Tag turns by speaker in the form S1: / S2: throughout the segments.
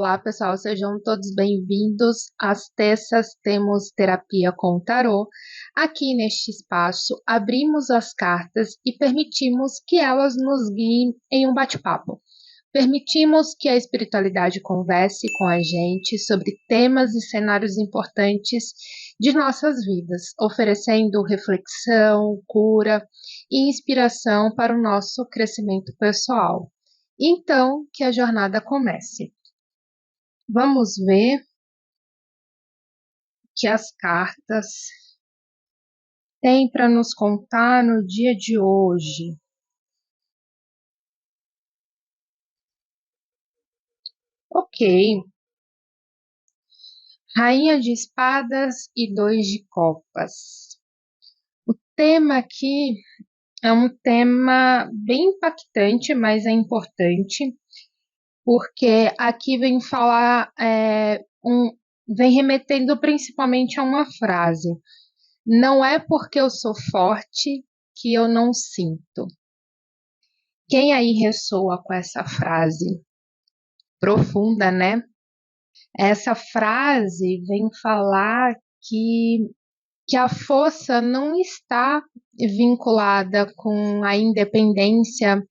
S1: Olá, pessoal, sejam todos bem-vindos. Às terças temos terapia com o tarô. Aqui neste espaço, abrimos as cartas e permitimos que elas nos guiem em um bate-papo. Permitimos que a espiritualidade converse com a gente sobre temas e cenários importantes de nossas vidas, oferecendo reflexão, cura e inspiração para o nosso crescimento pessoal. Então, que a jornada comece. Vamos ver o que as cartas têm para nos contar no dia de hoje. Ok. Rainha de Espadas e Dois de Copas. O tema aqui é um tema bem impactante, mas é importante, porque aqui vem falar, vem remetendo principalmente a uma frase. Não é porque eu sou forte que eu não sinto. Quem aí ressoa com essa frase? Profunda, né? Essa frase vem falar que a força não está vinculada com a independência,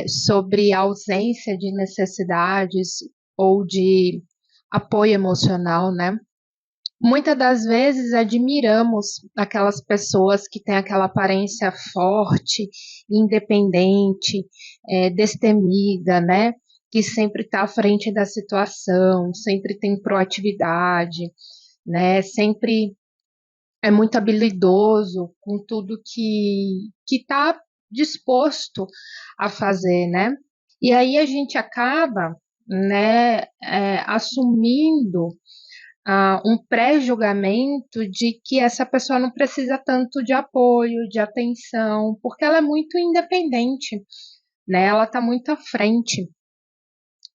S1: sobre a ausência de necessidades ou de apoio emocional, né? Muitas das vezes admiramos aquelas pessoas que têm aquela aparência forte, independente, destemida, né? Que sempre está à frente da situação, sempre tem proatividade, né? Sempre é muito habilidoso com tudo que está disposto a fazer, né? E aí a gente acaba, né, assumindo um pré-julgamento de que essa pessoa não precisa tanto de apoio, de atenção, porque ela é muito independente, né? Ela está muito à frente.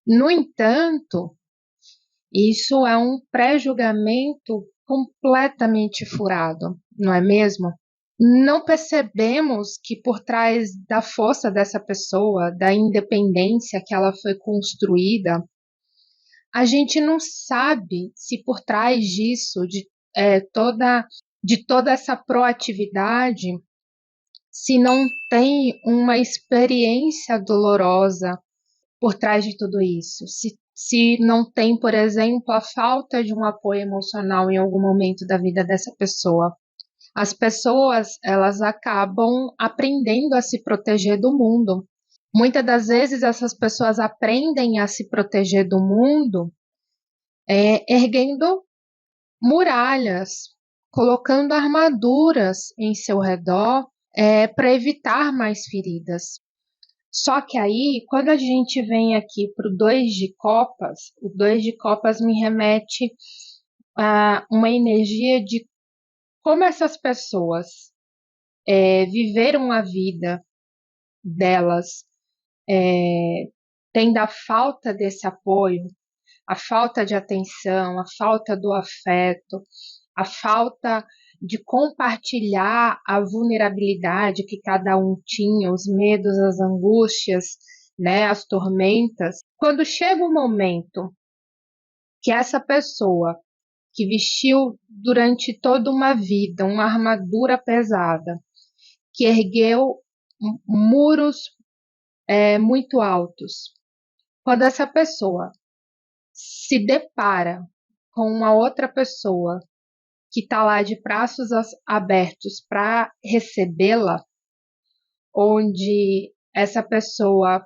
S1: No entanto, isso é um pré-julgamento completamente furado, não é mesmo? Não percebemos que por trás da força dessa pessoa, da independência que ela foi construída, a gente não sabe se por trás disso, de toda essa proatividade, se não tem uma experiência dolorosa por trás de tudo isso. Se não tem, por exemplo, a falta de um apoio emocional em algum momento da vida dessa pessoa. As pessoas, elas acabam aprendendo a se proteger do mundo. Muitas das vezes essas pessoas aprendem a se proteger do mundo erguendo muralhas, colocando armaduras em seu redor para evitar mais feridas. Só que aí, quando a gente vem aqui para o Dois de Copas, o Dois de Copas me remete a uma energia de como essas pessoas viveram a vida delas, tendo a falta desse apoio, a falta de atenção, a falta do afeto, a falta de compartilhar a vulnerabilidade que cada um tinha, os medos, as angústias, né, as tormentas. Quando chega o momento que essa pessoa que vestiu durante toda uma vida uma armadura pesada, que ergueu muros muito altos, quando essa pessoa se depara com uma outra pessoa que está lá de braços abertos para recebê-la, onde essa pessoa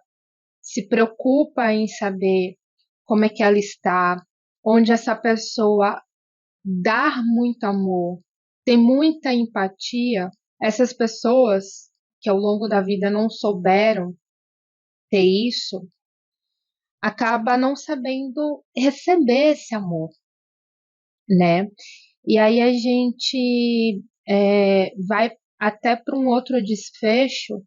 S1: se preocupa em saber como é que ela está, onde essa pessoa dá muito amor, tem muita empatia, essas pessoas que ao longo da vida não souberam ter isso, acaba não sabendo receber esse amor, né? E aí a gente vai até para um outro desfecho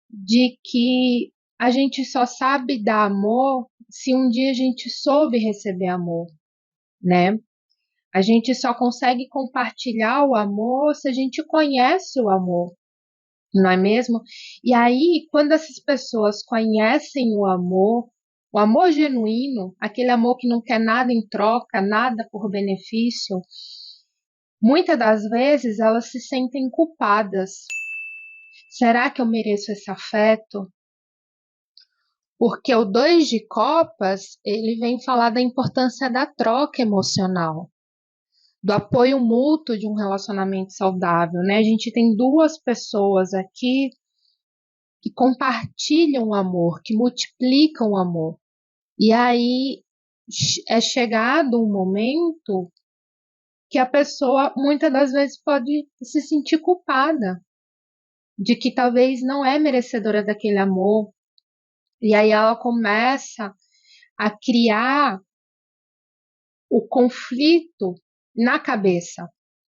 S1: de que a gente só sabe dar amor se um dia a gente soube receber amor, né? A gente só consegue compartilhar o amor se a gente conhece o amor, não é mesmo? E aí, quando essas pessoas conhecem o amor, O amor genuíno, aquele amor que não quer nada em troca, nada por benefício, muitas das vezes elas se sentem culpadas. Será que eu mereço esse afeto? Porque o 2 de copas, ele vem falar da importância da troca emocional, do apoio mútuo de um relacionamento saudável, né? A gente tem duas pessoas aqui que compartilham o amor, que multiplicam o amor. E aí é chegado um momento que a pessoa muitas das vezes pode se sentir culpada de que talvez não é merecedora daquele amor. E aí ela começa a criar o conflito na cabeça,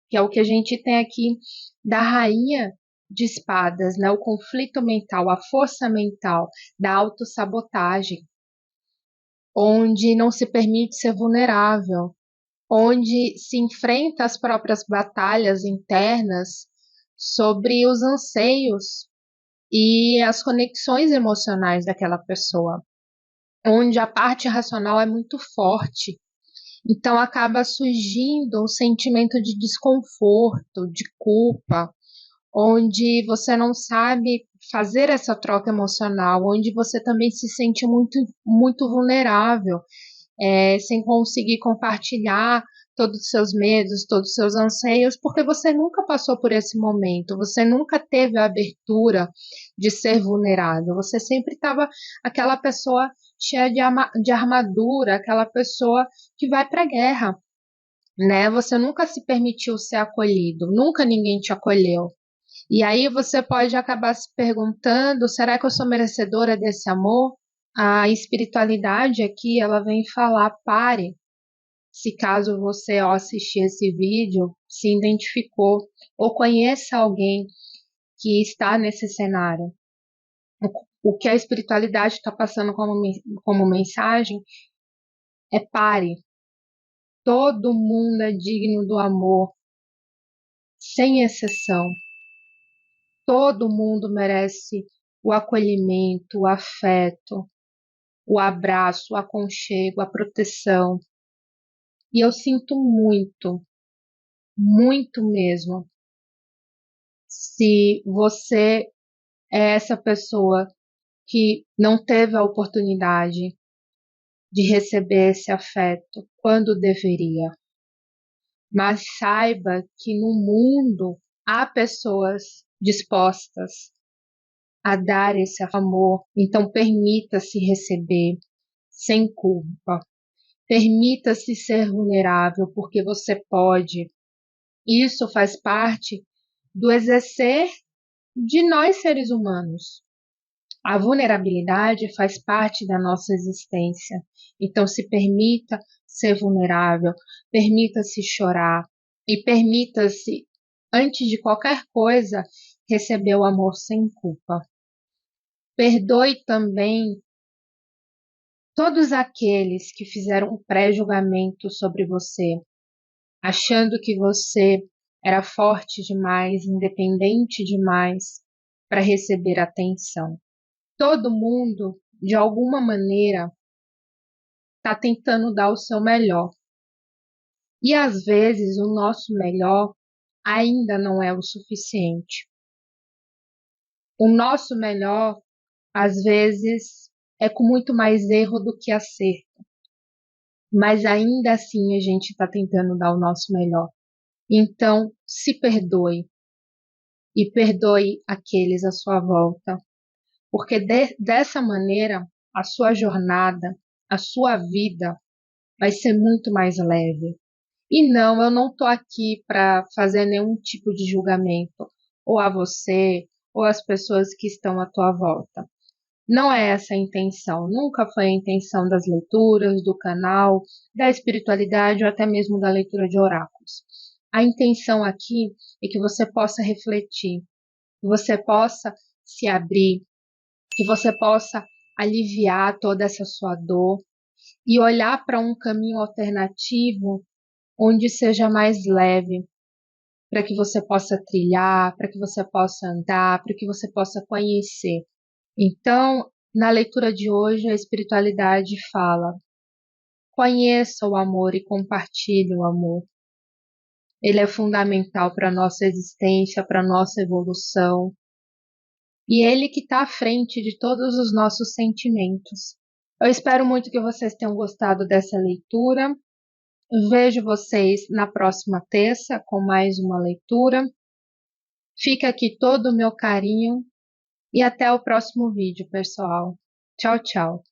S1: que é o que a gente tem aqui da rainha de espadas, né? O conflito mental, a força mental da autossabotagem, onde não se permite ser vulnerável, onde se enfrenta as próprias batalhas internas sobre os anseios e as conexões emocionais daquela pessoa, onde a parte racional é muito forte. Então acaba surgindo um sentimento de desconforto, de culpa, onde você não sabe fazer essa troca emocional, onde você também se sente muito vulnerável, sem conseguir compartilhar todos os seus medos, todos os seus anseios, porque você nunca passou por esse momento, você nunca teve a abertura de ser vulnerável, você sempre estava aquela pessoa cheia de armadura, aquela pessoa que vai para a guerra, né? Você nunca se permitiu ser acolhido, nunca ninguém te acolheu. E aí você pode acabar se perguntando, será que eu sou merecedora desse amor? A espiritualidade aqui, ela vem falar, pare. Se caso você ao assistir esse vídeo se identificou ou conheça alguém que está nesse cenário, o que a espiritualidade está passando como mensagem é pare. Todo mundo é digno do amor, sem exceção. Todo mundo merece o acolhimento, o afeto, o abraço, o aconchego, a proteção. E eu sinto muito, muito mesmo, se você é essa pessoa que não teve a oportunidade de receber esse afeto quando deveria. Mas saiba que no mundo há pessoas dispostas a dar esse amor, então permita-se receber sem culpa. Permita-se ser vulnerável, porque você pode. Isso faz parte do exercer de nós seres humanos. A vulnerabilidade faz parte da nossa existência. Então, se permita ser vulnerável, permita-se chorar e permita-se, antes de qualquer coisa, receber o amor sem culpa. Perdoe também todos aqueles que fizeram um pré-julgamento sobre você, achando que você era forte demais, independente demais para receber atenção. Todo mundo, de alguma maneira, está tentando dar o seu melhor. E às vezes o nosso melhor ainda não é o suficiente. O nosso melhor, às vezes, é com muito mais erro do que acerto. Mas ainda assim a gente está tentando dar o nosso melhor. Então, se perdoe e perdoe aqueles à sua volta, porque dessa maneira a sua jornada, a sua vida vai ser muito mais leve. E não, eu não estou aqui para fazer nenhum tipo de julgamento, ou a você, ou as pessoas que estão à tua volta. Não é essa a intenção, nunca foi a intenção das leituras, do canal, da espiritualidade ou até mesmo da leitura de oráculos. A intenção aqui é que você possa refletir, que você possa se abrir, que você possa aliviar toda essa sua dor e olhar para um caminho alternativo onde seja mais leve, para que você possa trilhar, para que você possa andar, para que você possa conhecer. Então, Na leitura de hoje, a espiritualidade fala: conheça o amor e compartilhe o amor. Ele é fundamental para a nossa existência, para a nossa evolução. E ele que está à frente de todos os nossos sentimentos. Eu espero muito que vocês tenham gostado dessa leitura. Vejo vocês na próxima terça com mais uma leitura. Fica aqui todo o meu carinho e até o próximo vídeo, pessoal. Tchau, tchau.